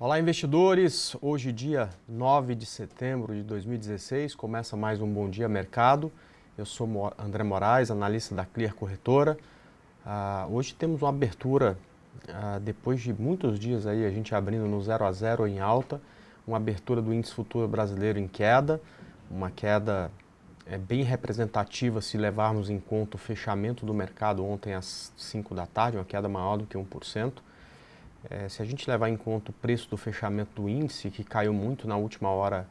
Olá, investidores! Hoje, dia 9 de setembro de 2016, começa mais um Bom Dia Mercado. Eu sou André Moraes, analista da Clear Corretora. Hoje temos uma abertura, depois de muitos dias aí, a gente abrindo no 0 a 0 em alta, uma abertura do índice futuro brasileiro em queda, uma queda bem representativa se levarmos em conta o fechamento do mercado ontem às 5 da tarde, uma queda maior do que 1%. Se a gente levar em conta o preço do fechamento do índice, que caiu muito na última hora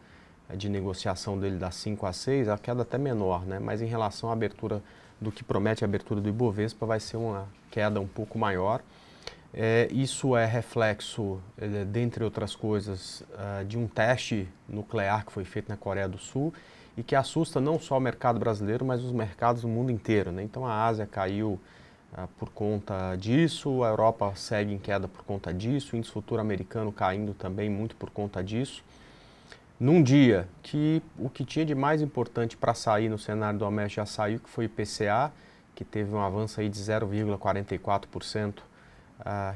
de negociação dele das 5 às 6, a queda até menor, né? Mas em relação à abertura do que promete a abertura do Ibovespa, vai ser uma queda um pouco maior. Isso é reflexo, dentre outras coisas, de um teste nuclear que foi feito na Coreia do Sul e que assusta não só o mercado brasileiro, mas os mercados do mundo inteiro, né? Então a Ásia caiu por conta disso, a Europa segue em queda por conta disso, o índice futuro americano caindo também muito por conta disso. Num dia que o que tinha de mais importante para sair no cenário doméstico já saiu, que foi o IPCA, que teve um avanço aí de 0,44%,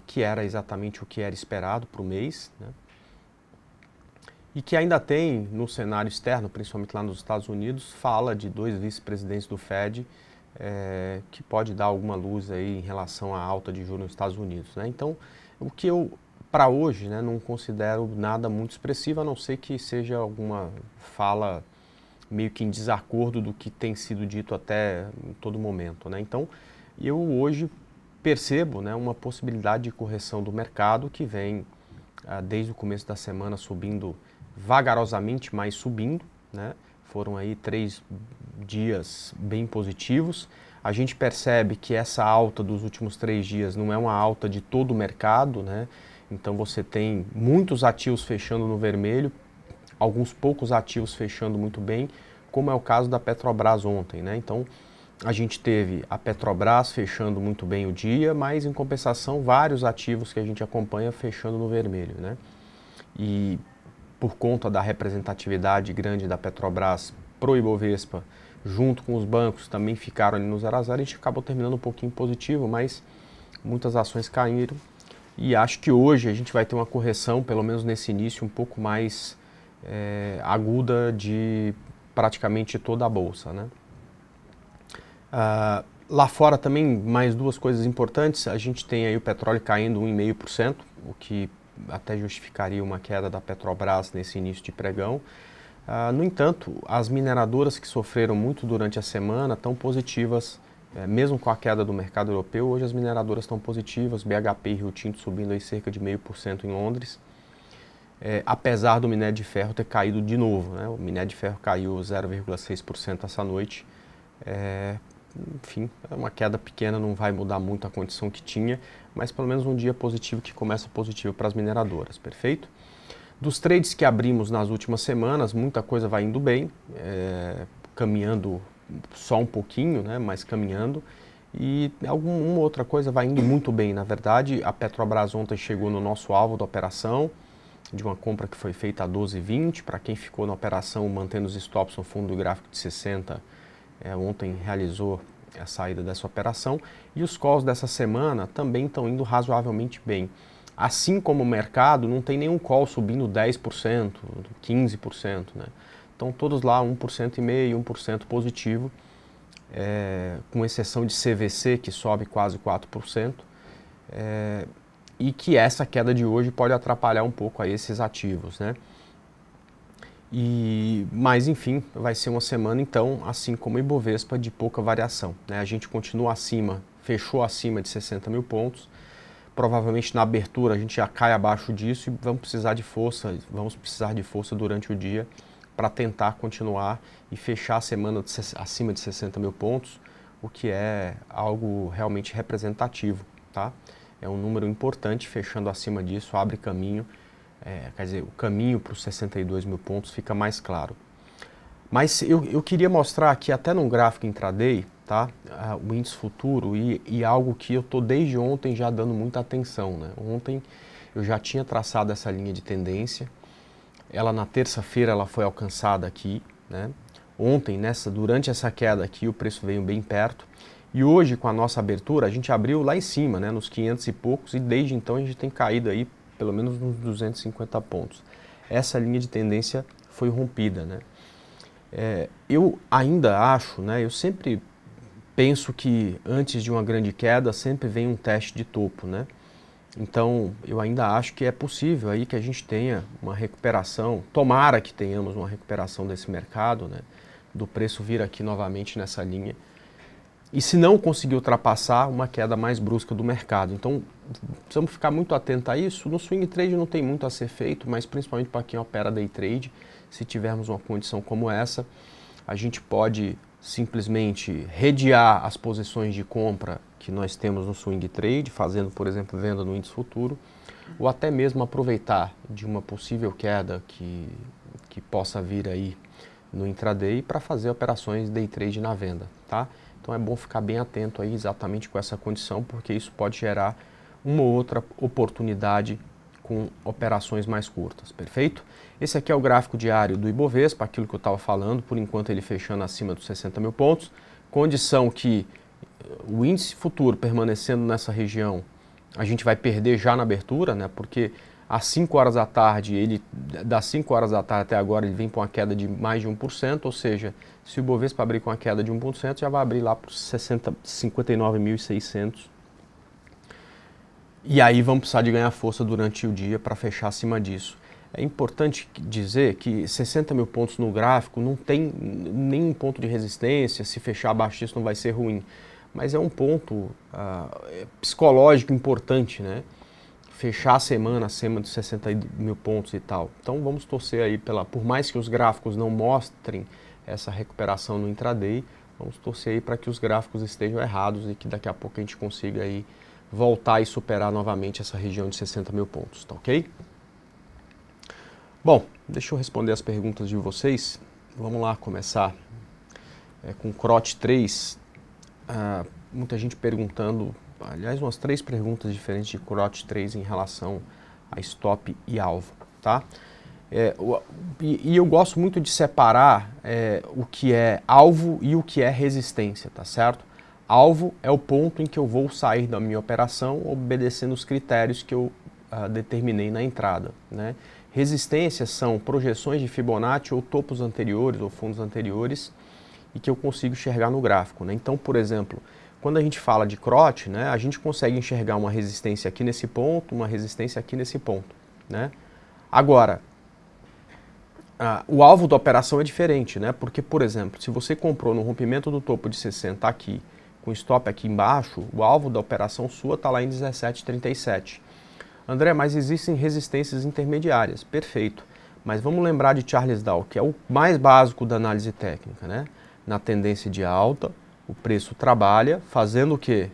que era exatamente o que era esperado para o mês, né? E que ainda tem no cenário externo, principalmente lá nos Estados Unidos, fala de dois vice-presidentes do Fed, que pode dar alguma luz aí em relação à alta de juros nos Estados Unidos, né? Então, o que eu, para hoje, né, não considero nada muito expressivo, a não ser que seja alguma fala meio que em desacordo do que tem sido dito até em todo momento, né? Então, eu hoje percebo, né, uma possibilidade de correção do mercado que vem desde o começo da semana subindo vagarosamente, mas subindo, né? Foram aí 3 dias bem positivos. A gente percebe que essa alta dos últimos 3 dias não é uma alta de todo o mercado, né? Então você tem muitos ativos fechando no vermelho, alguns poucos ativos fechando muito bem, como é o caso da Petrobras ontem, né? Então a gente teve a Petrobras fechando muito bem o dia, mas em compensação vários ativos que a gente acompanha fechando no vermelho, né? E por conta da representatividade grande da Petrobras pro Ibovespa, junto com os bancos, também ficaram ali no 0 a 0, a gente acabou terminando um pouquinho positivo, mas muitas ações caíram. E acho que hoje a gente vai ter uma correção, pelo menos nesse início, um pouco mais aguda de praticamente toda a Bolsa, né? Lá fora também, mais duas coisas importantes, a gente tem aí o petróleo caindo 1,5%, o que até justificaria uma queda da Petrobras nesse início de pregão. No entanto, as mineradoras que sofreram muito durante a semana estão positivas, mesmo com a queda do mercado europeu. Hoje as mineradoras estão positivas, BHP e Rio Tinto subindo aí cerca de 0,5% em Londres, apesar do minério de ferro ter caído de novo, né? O minério de ferro caiu 0,6% essa noite. Enfim, é uma queda pequena, não vai mudar muito a condição que tinha, mas pelo menos um dia positivo que começa positivo para as mineradoras, perfeito? Dos trades que abrimos nas últimas semanas, muita coisa vai indo bem, caminhando só um pouquinho, né, mas caminhando, e alguma outra coisa vai indo muito bem. Na verdade, a Petrobras ontem chegou no nosso alvo da operação, de uma compra que foi feita a 12,20, para quem ficou na operação mantendo os stops no fundo do gráfico de 60, ontem realizou a saída dessa operação, e os calls dessa semana também estão indo razoavelmente bem. Assim como o mercado, não tem nenhum call subindo 10%, 15%, né? Então todos lá 1,5%, 1% positivo, com exceção de CVC, que sobe quase 4%, e que essa queda de hoje pode atrapalhar um pouco aí esses ativos, né? Mas enfim, vai ser uma semana então, assim como o Ibovespa, de pouca variação, né? A gente continua acima, fechou acima de 60 mil pontos, provavelmente na abertura a gente já cai abaixo disso e vamos precisar de força durante o dia para tentar continuar e fechar a semana acima de 60 mil pontos, o que é algo realmente representativo, tá? É um número importante, fechando acima disso, abre caminho. Quer dizer, o caminho para os 62 mil pontos fica mais claro. Mas eu queria mostrar aqui, até num gráfico intraday, tá? O índice futuro e algo que eu estou desde ontem já dando muita atenção, né? Ontem eu já tinha traçado essa linha de tendência, ela na terça-feira ela foi alcançada aqui, né? Ontem, durante essa queda aqui, o preço veio bem perto. E hoje, com a nossa abertura, a gente abriu lá em cima, né, nos 500 e poucos, e desde então a gente tem caído aí pelo menos uns 250 pontos. Essa linha de tendência foi rompida, né? Eu ainda acho, né, eu sempre penso que antes de uma grande queda sempre vem um teste de topo, né? Então eu ainda acho que é possível aí que a gente tenha uma recuperação, tomara que tenhamos uma recuperação desse mercado, né, do preço vir aqui novamente nessa linha. E se não conseguir ultrapassar, uma queda mais brusca do mercado. Então, precisamos ficar muito atento a isso. No swing trade não tem muito a ser feito, mas principalmente para quem opera day trade, se tivermos uma condição como essa, a gente pode simplesmente redear as posições de compra que nós temos no swing trade, fazendo, por exemplo, venda no índice futuro, ou até mesmo aproveitar de uma possível queda que possa vir aí no intraday para fazer operações day trade na venda, tá? Então é bom ficar bem atento aí exatamente com essa condição, porque isso pode gerar uma ou outra oportunidade com operações mais curtas, perfeito? Esse aqui é o gráfico diário do Ibovespa, aquilo que eu estava falando, por enquanto ele fechando acima dos 60 mil pontos, condição que o índice futuro permanecendo nessa região, a gente vai perder já na abertura, né? Porque às 5 horas da tarde, das 5 horas da tarde até agora, ele vem com uma queda de mais de 1%, ou seja, se o Ibovespa abrir com uma queda de 1%, já vai abrir lá para os 59.600. E aí vamos precisar de ganhar força durante o dia para fechar acima disso. É importante dizer que 60 mil pontos no gráfico não tem nenhum ponto de resistência, se fechar abaixo disso não vai ser ruim. Mas é um ponto psicológico importante, né? Fechar a semana acima de 60 mil pontos e tal. Então vamos torcer aí por mais que os gráficos não mostrem essa recuperação no intraday, vamos torcer aí para que os gráficos estejam errados e que daqui a pouco a gente consiga aí voltar e superar novamente essa região de 60 mil pontos, tá ok? Bom, deixa eu responder as perguntas de vocês. Vamos lá começar com o CROT 3. Muita gente perguntando, aliás, umas 3 perguntas diferentes de CROT 3 em relação a stop e alvo, tá? E eu gosto muito de separar o que é alvo e o que é resistência, tá certo? Alvo é o ponto em que eu vou sair da minha operação obedecendo os critérios que eu determinei na entrada, né? Resistências são projeções de Fibonacci ou topos anteriores ou fundos anteriores e que eu consigo enxergar no gráfico, né? Então, por exemplo, quando a gente fala de CROT, né, a gente consegue enxergar uma resistência aqui nesse ponto, uma resistência aqui nesse ponto, né? Agora, o alvo da operação é diferente, né? Porque, por exemplo, se você comprou no rompimento do topo de 60 aqui, com stop aqui embaixo, o alvo da operação sua está lá em 17,37. André, mas existem resistências intermediárias. Perfeito. Mas vamos lembrar de Charles Dow, que é o mais básico da análise técnica, né? Na tendência de alta, o preço trabalha fazendo o quê?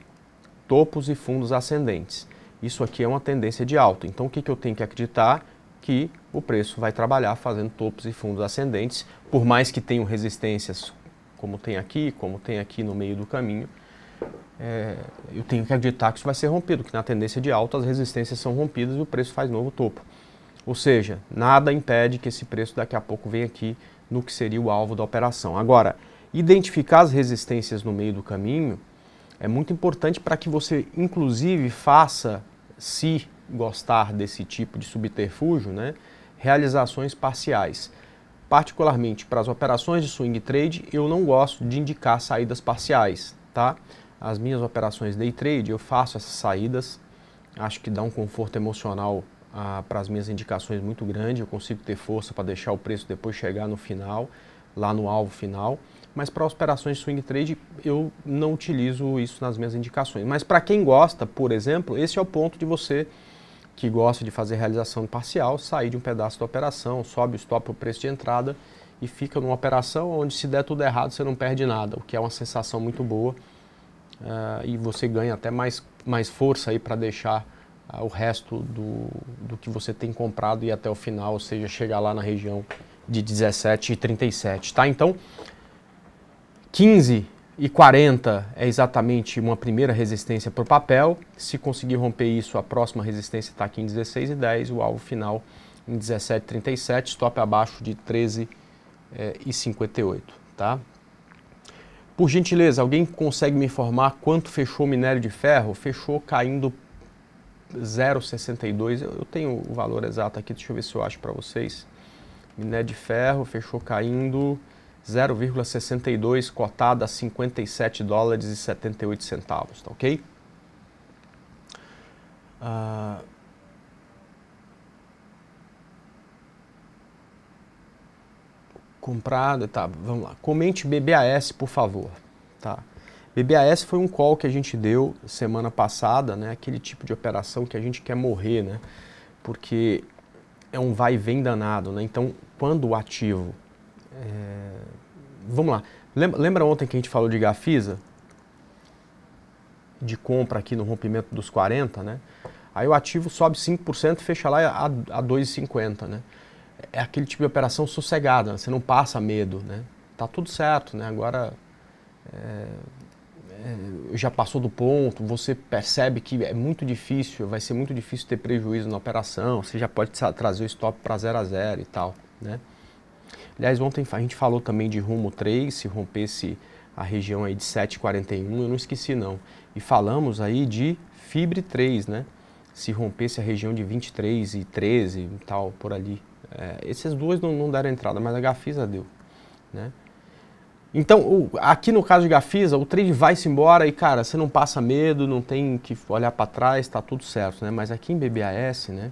Topos e fundos ascendentes. Isso aqui é uma tendência de alta. Então o que eu tenho que acreditar? Que o preço vai trabalhar fazendo topos e fundos ascendentes, por mais que tenham resistências como tem aqui no meio do caminho, eu tenho que acreditar que isso vai ser rompido, que na tendência de alta as resistências são rompidas e o preço faz novo topo. Ou seja, nada impede que esse preço daqui a pouco venha aqui no que seria o alvo da operação. Agora, identificar as resistências no meio do caminho é muito importante para que você, inclusive, faça, se gostar desse tipo de subterfúgio, né, realizações parciais. Particularmente para as operações de swing trade, eu não gosto de indicar saídas parciais, tá? As minhas operações day trade, eu faço essas saídas, acho que dá um conforto emocional para as minhas indicações muito grande, eu consigo ter força para deixar o preço depois chegar no final, lá no alvo final, mas para operações de swing trade eu não utilizo isso nas minhas indicações. Mas para quem gosta, por exemplo, esse é o ponto de você que gosta de fazer realização parcial, sair de um pedaço da operação, sobe o stop o preço de entrada e fica numa operação onde se der tudo errado você não perde nada, o que é uma sensação muito boa e você ganha até mais força aí para deixar o resto do que você tem comprado e até o final, ou seja, chegar lá na região de 17,37, tá? Então, 15,40 é exatamente uma primeira resistência para o papel. Se conseguir romper isso, a próxima resistência está aqui em 16,10, o alvo final em 17,37, stop abaixo de 13,58, tá? Por gentileza, alguém consegue me informar quanto fechou o minério de ferro? Fechou caindo 0,62, eu tenho o valor exato aqui, deixa eu ver se eu acho para vocês. Minério de ferro fechou caindo 0,62, cotado a 57 dólares e 78 centavos, tá ok? Comprado, tá, vamos lá. Comente BBAS, por favor, tá? BBAS foi um call que a gente deu semana passada, né? Aquele tipo de operação que a gente quer morrer, né? Porque é um vai e vem danado, né? Então, quando o ativo... Vamos lá. Lembra ontem que a gente falou de Gafisa? De compra aqui no rompimento dos 40, né? Aí o ativo sobe 5% e fecha lá a 2,50, né? É aquele tipo de operação sossegada, né? Você não passa medo, né? Tá tudo certo, né? Agora já passou do ponto, você percebe que é muito difícil, vai ser muito difícil ter prejuízo na operação, você já pode trazer o stop para 0 a 0 e tal, né? Aliás, ontem a gente falou também de rumo 3, se rompesse a região aí de 7,41, eu não esqueci não. E falamos aí de Fibre 3, né? Se rompesse a região de 23 e 13 e tal, por ali. Esses dois não deram entrada, mas a Gafisa deu, né? Então, aqui no caso de Gafisa, o trade vai-se embora e, cara, você não passa medo, não tem que olhar para trás, tá tudo certo, né? Mas aqui em BBAS, né,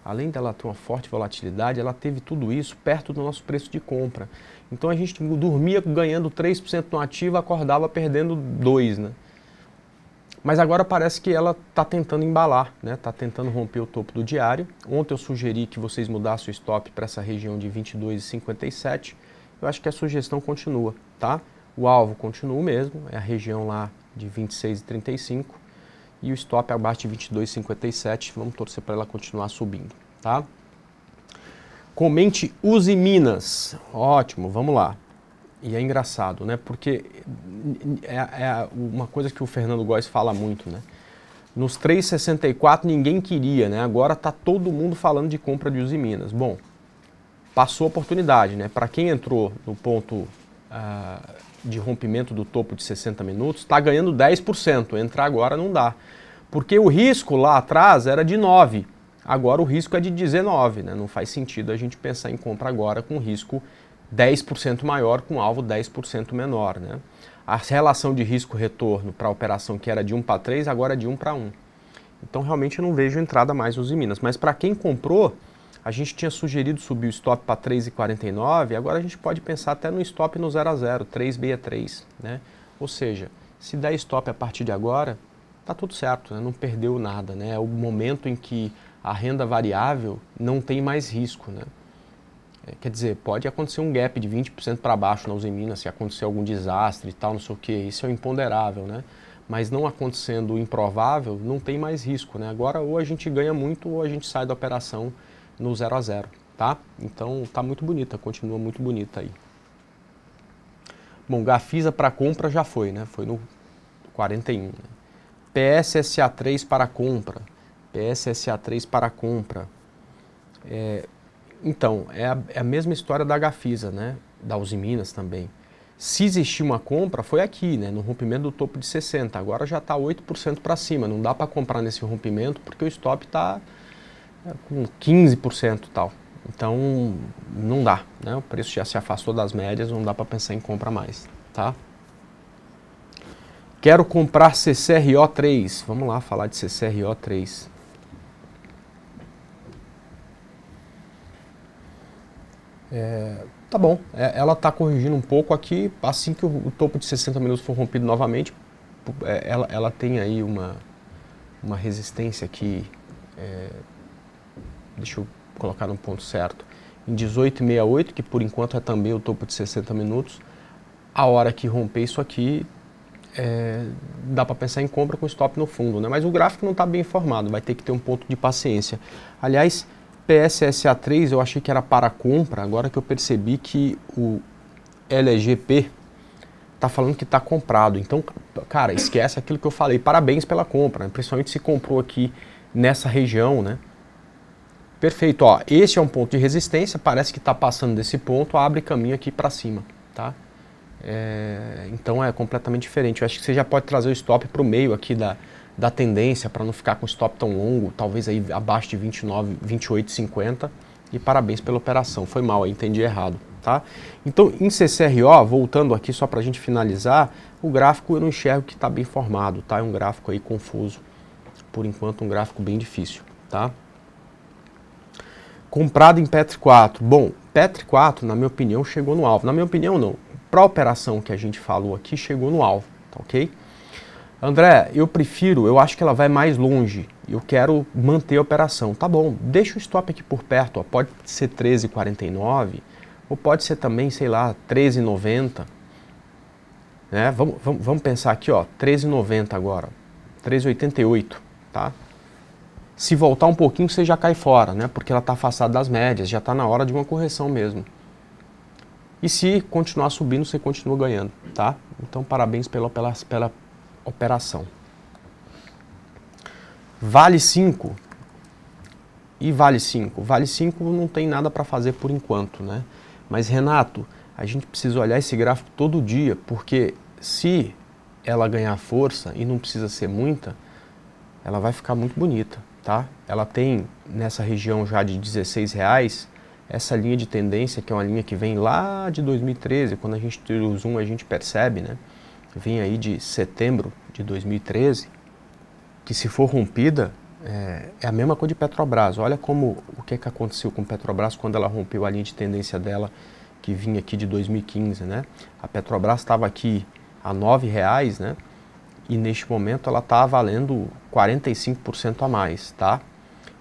além dela ter uma forte volatilidade, ela teve tudo isso perto do nosso preço de compra. Então a gente dormia ganhando 3% no ativo, acordava perdendo 2%, né? Mas agora parece que ela está tentando embalar, né? Está tentando romper o topo do diário. Ontem eu sugeri que vocês mudassem o stop para essa região de 22,57. Eu acho que a sugestão continua, tá? O alvo continua o mesmo, é a região lá de 26,35 e o stop abaixo de 22,57. Vamos torcer para ela continuar subindo, tá? Comente Uzi Minas. Ótimo, vamos lá. E é engraçado, né? Porque é uma coisa que o Fernando Góes fala muito, né? Nos 3,64 ninguém queria, né? Agora tá todo mundo falando de compra de Uzi Minas. Bom, passou a oportunidade, né? Para quem entrou no ponto de rompimento do topo de 60 minutos, está ganhando 10%. Entrar agora não dá. Porque o risco lá atrás era de 9%. Agora o risco é de 19%, né? Não faz sentido a gente pensar em compra agora com risco 10% maior, com alvo 10% menor, né? A relação de risco-retorno para a operação que era de 1 para 3, agora é de 1 para 1. Então realmente eu não vejo entrada mais Uzi Minas. Mas para quem comprou, a gente tinha sugerido subir o stop para 3,49, agora a gente pode pensar até no stop no 0 a 0, 3,63, né? Ou seja, se der stop a partir de agora, tá tudo certo, né? Não perdeu nada, né? É o momento em que a renda variável não tem mais risco, né? Quer dizer, pode acontecer um gap de 20% para baixo na Uzi Minas, se acontecer algum desastre e tal, não sei o que, isso é imponderável, né? Mas não acontecendo o improvável, não tem mais risco, né? Agora ou a gente ganha muito ou a gente sai da operação no 0 a 0, tá? Então tá muito bonita, continua muito bonita aí. Bom, Gafisa para compra já foi, né? Foi no 41, né? PSSA3 para compra. PSSA3 para compra. Então, é a mesma história da Gafisa, né? Da Uzi Minas também. Se existir uma compra, foi aqui, né? No rompimento do topo de 60. Agora já está 8% para cima. Não dá para comprar nesse rompimento porque o stop está com 15% e tal. Então, não dá, né? O preço já se afastou das médias, não dá para pensar em compra mais, tá? Quero comprar CCRO3. Vamos lá falar de CCRO3. Tá bom, ela está corrigindo um pouco aqui, assim que o topo de 60 minutos for rompido novamente, ela tem aí uma resistência aqui, deixa eu colocar no ponto certo, em 18,68, que por enquanto é também o topo de 60 minutos, a hora que romper isso aqui, dá para pensar em compra com stop no fundo, né? Mas o gráfico não está bem informado, vai ter que ter um ponto de paciência. Aliás, PSSA3 eu achei que era para compra, agora que eu percebi que o LGP está falando que está comprado. Então, cara, esquece aquilo que eu falei. Parabéns pela compra, né? Principalmente se comprou aqui nessa região, né? Perfeito, ó. Esse é um ponto de resistência, parece que está passando desse ponto, abre caminho aqui para cima, tá? Então é completamente diferente. Eu acho que você já pode trazer o stop para o meio aqui da tendência para não ficar com stop tão longo, talvez aí abaixo de 29, 28,50. E parabéns pela operação, foi mal, eu entendi errado, tá? Então, em CCRO, voltando aqui só para a gente finalizar, o gráfico eu não enxergo que está bem formado, tá? É um gráfico aí confuso, por enquanto um gráfico bem difícil, tá? Comprado em Petri 4. Bom, Petri 4, na minha opinião, chegou no alvo. Na minha opinião, não. Para a operação que a gente falou aqui, chegou no alvo, tá ok? André, eu acho que ela vai mais longe. Eu quero manter a operação. Tá bom, deixa o stop aqui por perto. Ó. Pode ser 13,49 ou pode ser também, sei lá, 13,90. Né? Vamos pensar aqui, ó, 13,90 agora. 13,88, tá? Se voltar um pouquinho, você já cai fora, né? Porque ela está afastada das médias, já está na hora de uma correção mesmo. E se continuar subindo, você continua ganhando, tá? Então, parabéns pela operação. Vale 5 e Vale 5. Vale 5 não tem nada para fazer por enquanto, né? Mas, Renato, a gente precisa olhar esse gráfico todo dia, porque se ela ganhar força, e não precisa ser muita, ela vai ficar muito bonita, tá? Ela tem, nessa região já de R$16, essa linha de tendência, que é uma linha que vem lá de 2013, quando a gente tira o zoom, a gente percebe, né? Vem aí de setembro de 2013, que se for rompida, é a mesma coisa de Petrobras. Olha o que aconteceu com Petrobras quando ela rompeu a linha de tendência dela, que vinha aqui de 2015, né? A Petrobras estava aqui a R$9, né? E neste momento ela está valendo 45% a mais, tá?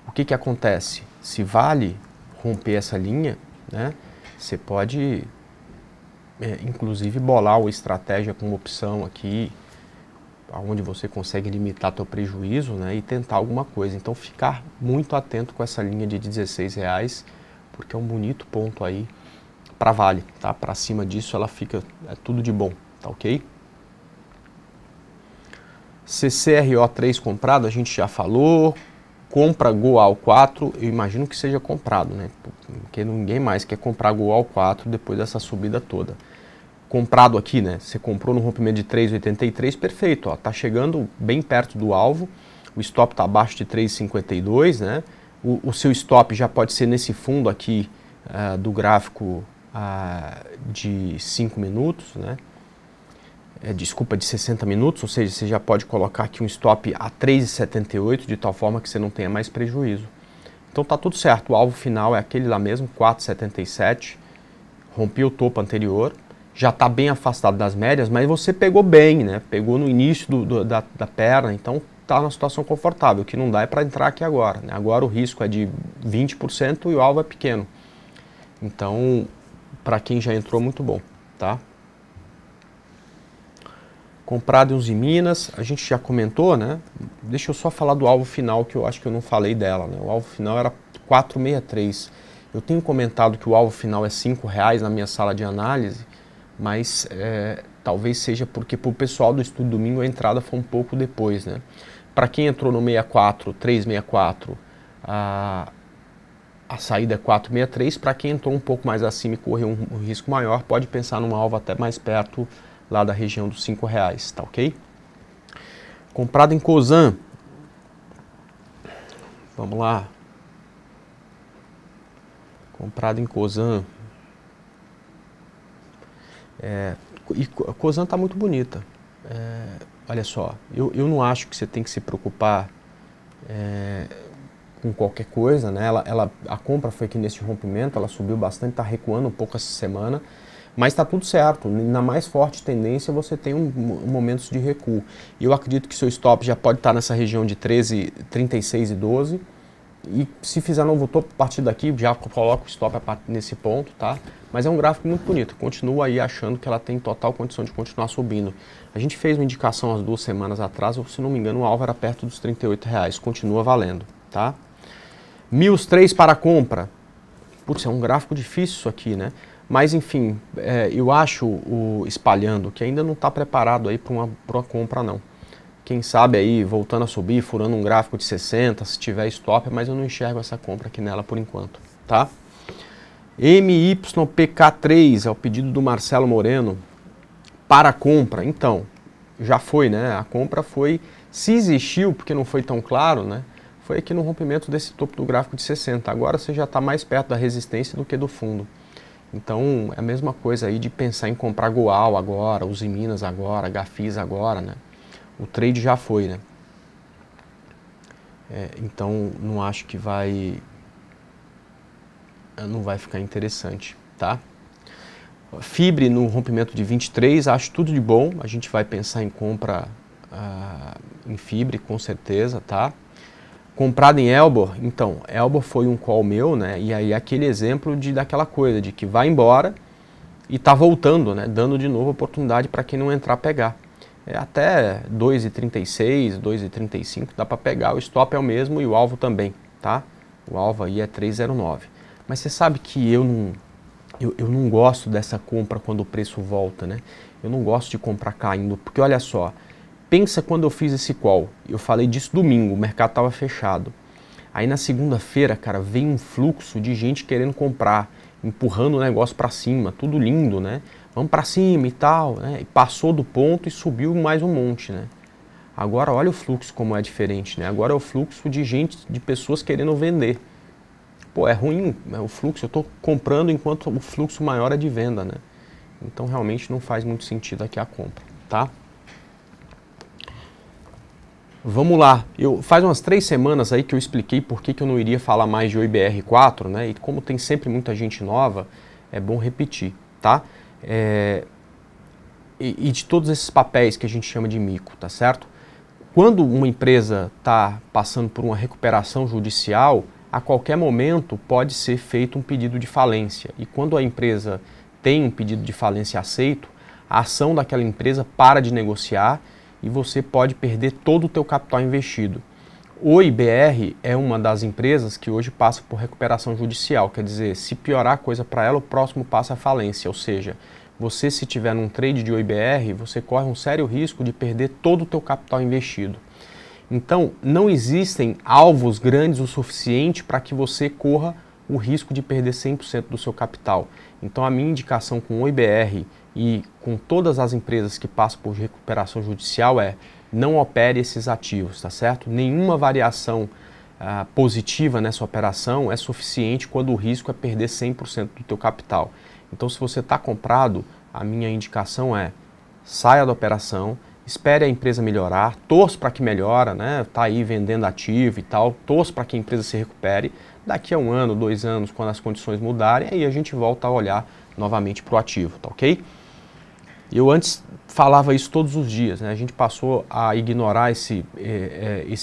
O que acontece? Se Vale romper essa linha, né? Você pode, inclusive, bolar uma estratégia com uma opção aqui, onde você consegue limitar teu prejuízo, né, e tentar alguma coisa. Então, ficar muito atento com essa linha de R$16, porque é um bonito ponto aí para Vale, tá? Para cima disso, ela fica tudo de bom, tá ok? CCRO3 comprado, a gente já falou. Compra Goal 4, eu imagino que seja comprado, né? Porque ninguém mais quer comprar Goal 4 depois dessa subida toda. Comprado aqui, né? Você comprou no rompimento de 3,83, perfeito, ó, tá chegando bem perto do alvo. O stop tá abaixo de 3,52, né? O seu stop já pode ser nesse fundo aqui do gráfico de 5 minutos, né? Desculpa, de 60 minutos, ou seja, você já pode colocar aqui um stop a 3,78, de tal forma que você não tenha mais prejuízo. Então tá tudo certo, o alvo final é aquele lá mesmo, 4,77, rompeu o topo anterior, já está bem afastado das médias, mas você pegou bem, né? Pegou no início da perna, então está numa situação confortável. O que não dá é para entrar aqui agora, né? Agora o risco é de 20% e o alvo é pequeno. Então, para quem já entrou, muito bom, tá? Comprado em Uzi Minas, a gente já comentou, né? Deixa eu só falar do alvo final, que eu acho que eu não falei dela, né? O alvo final era 4,63. Eu tenho comentado que o alvo final é R$5 na minha sala de análise, mas talvez seja porque para o pessoal do Estudo Domingo a entrada foi um pouco depois, né? Para quem entrou no 364, a saída é 4,63. Para quem entrou um pouco mais acima e correu um risco maior, pode pensar num alvo até mais perto lá da região dos R$5, tá ok? Comprado em Cosan, vamos lá. Comprado em Cosan. E a Cosan está muito bonita. Olha só, eu não acho que você tem que se preocupar com qualquer coisa, né? A compra foi aqui nesse rompimento, ela subiu bastante, está recuando um pouco essa semana, mas está tudo certo. Na mais forte tendência você tem momentos de recuo. E eu acredito que seu stop já pode estar nessa região de 13,36 e 12. E se fizer novo topo, a partir daqui já coloca o stop nesse ponto, tá? Mas é um gráfico muito bonito, continua aí achando que ela tem total condição de continuar subindo. A gente fez uma indicação há 2 semanas atrás, ou se não me engano o alvo era perto dos R$38, continua valendo, tá? Mills 3 para compra. Putz, é um gráfico difícil isso aqui, né? Mas enfim, eu acho espalhando que ainda não está preparado aí para uma compra não. Quem sabe aí voltando a subir, furando um gráfico de 60, se tiver stop, mas eu não enxergo essa compra aqui nela por enquanto, tá? MYPK3 é o pedido do Marcelo Moreno para compra. Então, já foi, né? A compra foi Se existiu, porque não foi tão claro, né, foi aqui no rompimento desse topo do gráfico de 60. Agora você já está mais perto da resistência do que do fundo. Então é a mesma coisa aí de pensar em comprar Goal agora, Uzi Minas agora, Gafisa agora, né? O trade já foi, né? Então não acho que não vai ficar interessante, tá? Fibre no rompimento de 23, acho tudo de bom. A gente vai pensar em compra em Fibre, com certeza, tá? Comprado em Elbor, então, Elbor foi um call meu, né? E aí aquele exemplo daquela coisa, de que vai embora e tá voltando, né? Dando de novo oportunidade para quem não entrar pegar. Até 2,36, 2,35 dá para pegar, o stop é o mesmo e o alvo também, tá? O alvo aí é 3,09. Mas você sabe que eu não gosto dessa compra quando o preço volta, né? Eu não gosto de comprar caindo, porque olha só, pensa quando eu fiz esse call, eu falei disso domingo, o mercado estava fechado. Aí na segunda-feira, cara, veio um fluxo de gente querendo comprar, empurrando o negócio para cima, tudo lindo, né? Vamos para cima e tal, né? E passou do ponto e subiu mais um monte, né? Agora olha o fluxo como é diferente, né? Agora é o fluxo de gente, de pessoas querendo vender. Pô, é ruim, né? O fluxo, eu estou comprando enquanto o fluxo maior é de venda, né? Então realmente não faz muito sentido aqui a compra, tá? Vamos lá, faz umas 3 semanas aí que eu expliquei por que eu não iria falar mais de OIBR4, né? E como tem sempre muita gente nova, é bom repetir, tá? E de todos esses papéis que a gente chama de mico, tá certo? Quando uma empresa está passando por uma recuperação judicial, a qualquer momento pode ser feito um pedido de falência. E quando a empresa tem um pedido de falência aceito, a ação daquela empresa para de negociar e você pode perder todo o teu capital investido. O IBR é uma das empresas que hoje passa por recuperação judicial, quer dizer, se piorar a coisa para ela, o próximo passo é a falência, ou seja, você se tiver num trade de OIBR, você corre um sério risco de perder todo o teu capital investido. Então, não existem alvos grandes o suficiente para que você corra o risco de perder 100% do seu capital. Então, a minha indicação com o IBR e com todas as empresas que passam por recuperação judicial é não opere esses ativos, tá certo? Nenhuma variação positiva nessa operação é suficiente quando o risco é perder 100% do teu capital. Então, se você está comprado, a minha indicação é saia da operação, espere a empresa melhorar, torça para que melhora, né? Tá aí vendendo ativo e tal, torça para que a empresa se recupere. Daqui a 1 ano, 2 anos, quando as condições mudarem, aí a gente volta a olhar novamente para o ativo, tá ok? Eu antes falava isso todos os dias, né? A gente passou a ignorar esse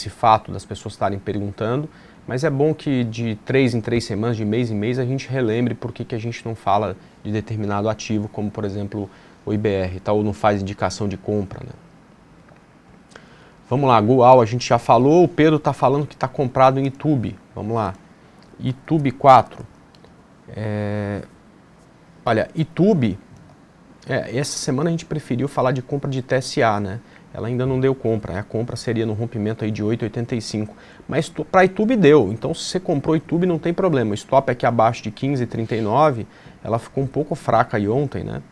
fato das pessoas estarem perguntando, mas é bom que de 3 em 3 semanas, de mês em mês, a gente relembre por que a gente não fala de determinado ativo, como por exemplo o IBR, tá? Ou não faz indicação de compra, né? Vamos lá, Goal a gente já falou, o Pedro está falando que está comprado em YouTube. Vamos lá, YouTube 4. Olha, YouTube, essa semana a gente preferiu falar de compra de TSA, né? Ela ainda não deu compra, a compra seria no rompimento aí de 8,85. Mas para YouTube deu, então se você comprou YouTube não tem problema. O stop aqui abaixo de 15,39, ela ficou um pouco fraca aí ontem, né?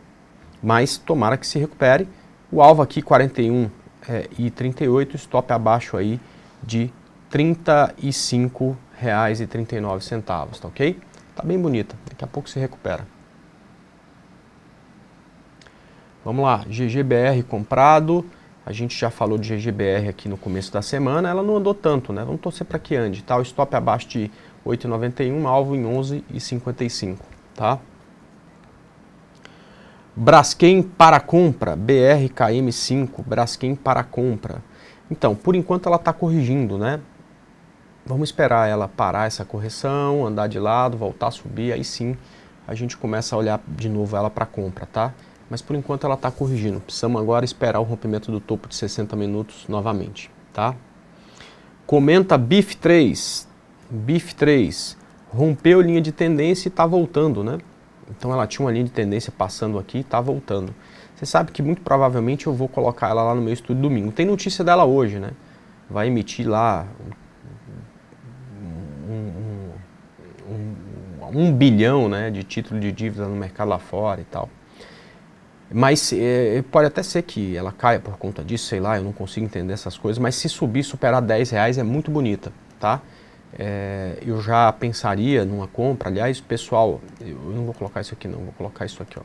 Mas tomara que se recupere. O alvo aqui 41,38, stop abaixo aí de R$ 35,39, tá ok? Tá bem bonita, daqui a pouco se recupera. Vamos lá, GGBR comprado, a gente já falou de GGBR aqui no começo da semana, ela não andou tanto, né? Vamos torcer para que ande, tá? O stop abaixo de 8,91, alvo em 11,55, tá? Braskem para compra, BRKM5, Braskem para compra. Então, por enquanto ela está corrigindo, né? Vamos esperar ela parar essa correção, andar de lado, voltar a subir, aí sim a gente começa a olhar de novo ela para compra, tá? Mas por enquanto ela está corrigindo. Precisamos agora esperar o rompimento do topo de 60 minutos novamente, tá? Comenta BIF3. BIF3 rompeu linha de tendência e está voltando, né? Então ela tinha uma linha de tendência passando aqui e está voltando. Você sabe que muito provavelmente eu vou colocar ela lá no meu estudo domingo. Tem notícia dela hoje, né? Vai emitir lá 1 bilhão, né, de título de dívida no mercado lá fora e tal. Mas pode até ser que ela caia por conta disso, sei lá, eu não consigo entender essas coisas, mas se subir, superar R$10 é muito bonita, tá? Eu já pensaria numa compra, aliás, pessoal, eu não vou colocar isso aqui não, vou colocar isso aqui, ó.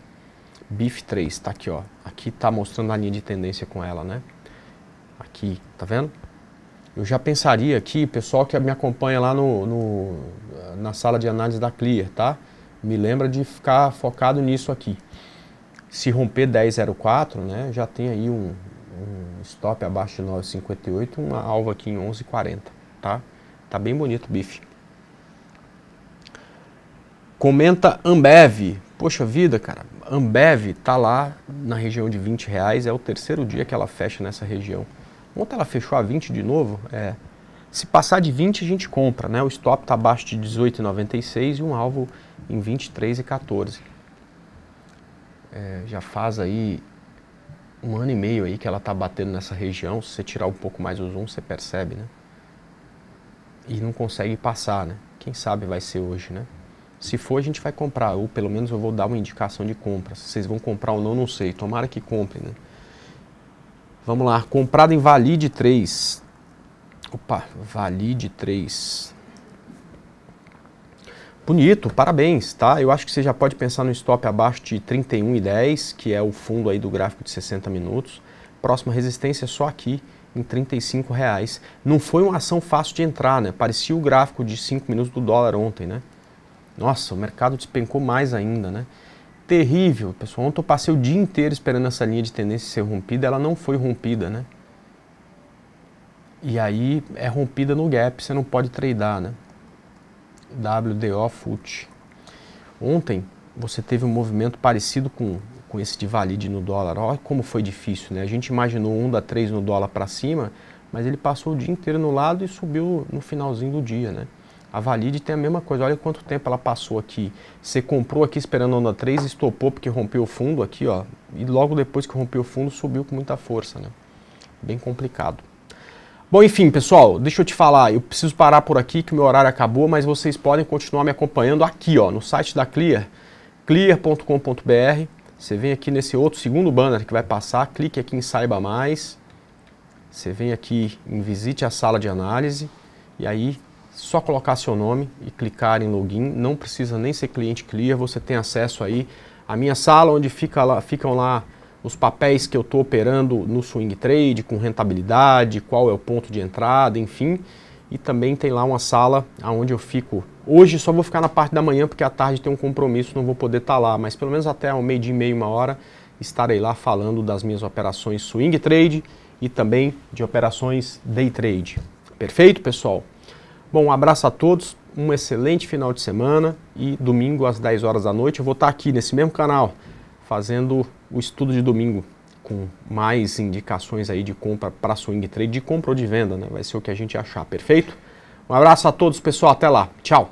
BIF3, tá aqui, ó. Aqui tá mostrando a linha de tendência com ela, né? Aqui, tá vendo? Eu já pensaria aqui, pessoal que me acompanha lá na sala de análise da Clear, tá? Me lembra de ficar focado nisso aqui. Se romper 10,04, né, já tem aí um stop abaixo de 9,58, uma alva aqui em 11,40, tá? Tá bem bonito o BIF. Comenta Ambev. Poxa vida, cara, Ambev tá lá na região de R$20, é o terceiro dia que ela fecha nessa região. Ontem ela fechou a 20 de novo, se passar de 20 a gente compra, né? O stop tá abaixo de 18,96 e um alvo em 23,14. Já faz aí 1 ano e meio aí que ela tá batendo nessa região. Se você tirar um pouco mais o zoom, você percebe, né? E não consegue passar, né? Quem sabe vai ser hoje, né? Se for, a gente vai comprar, ou pelo menos eu vou dar uma indicação de compra. Se vocês vão comprar ou não, não sei. Tomara que comprem, né? Vamos lá, comprado em Valide 3. Opa, Valide 3. Bonito, parabéns, tá? Eu acho que você já pode pensar no stop abaixo de 31,10, que é o fundo aí do gráfico de 60 minutos. Próxima resistência é só aqui, em R$35. Não foi uma ação fácil de entrar, né? Parecia o gráfico de 5 minutos do dólar ontem, né? Nossa, o mercado despencou mais ainda, né? Terrível, pessoal. Ontem eu passei o dia inteiro esperando essa linha de tendência ser rompida, ela não foi rompida, né? E aí é rompida no gap, você não pode tradear, né? WDO FUT. Ontem você teve um movimento parecido com esse de Valide no dólar. Olha como foi difícil, né? A gente imaginou 1,3 no dólar para cima, mas ele passou o dia inteiro no lado e subiu no finalzinho do dia, né? A Valide tem a mesma coisa, olha quanto tempo ela passou aqui. Você comprou aqui esperando a onda 3, estopou porque rompeu o fundo aqui, ó. E logo depois que rompeu o fundo, subiu com muita força, né? Bem complicado. Bom, enfim, pessoal, deixa eu te falar, eu preciso parar por aqui que o meu horário acabou, mas vocês podem continuar me acompanhando aqui, ó, no site da Clear, clear.com.br. Você vem aqui nesse outro segundo banner que vai passar, clique aqui em Saiba Mais. Você vem aqui em Visite a Sala de Análise e aí só colocar seu nome e clicar em Login. Não precisa nem ser cliente Clear, você tem acesso aí à minha sala onde ficam lá os papéis que eu estou operando no swing trade, com rentabilidade, qual é o ponto de entrada, enfim. E também tem lá uma sala onde eu fico. Hoje só vou ficar na parte da manhã porque à tarde tem um compromisso, não vou poder estar lá. Mas pelo menos até ao meio-dia e meia, 1 hora, estarei lá falando das minhas operações swing trade e também de operações day trade. Perfeito, pessoal? Bom, um abraço a todos, um excelente final de semana e domingo às 10 horas da noite eu vou estar aqui nesse mesmo canal fazendo o estudo de domingo com mais indicações aí de compra para swing trade, de compra ou de venda, né? Vai ser o que a gente achar, perfeito? Um abraço a todos, pessoal, até lá, tchau!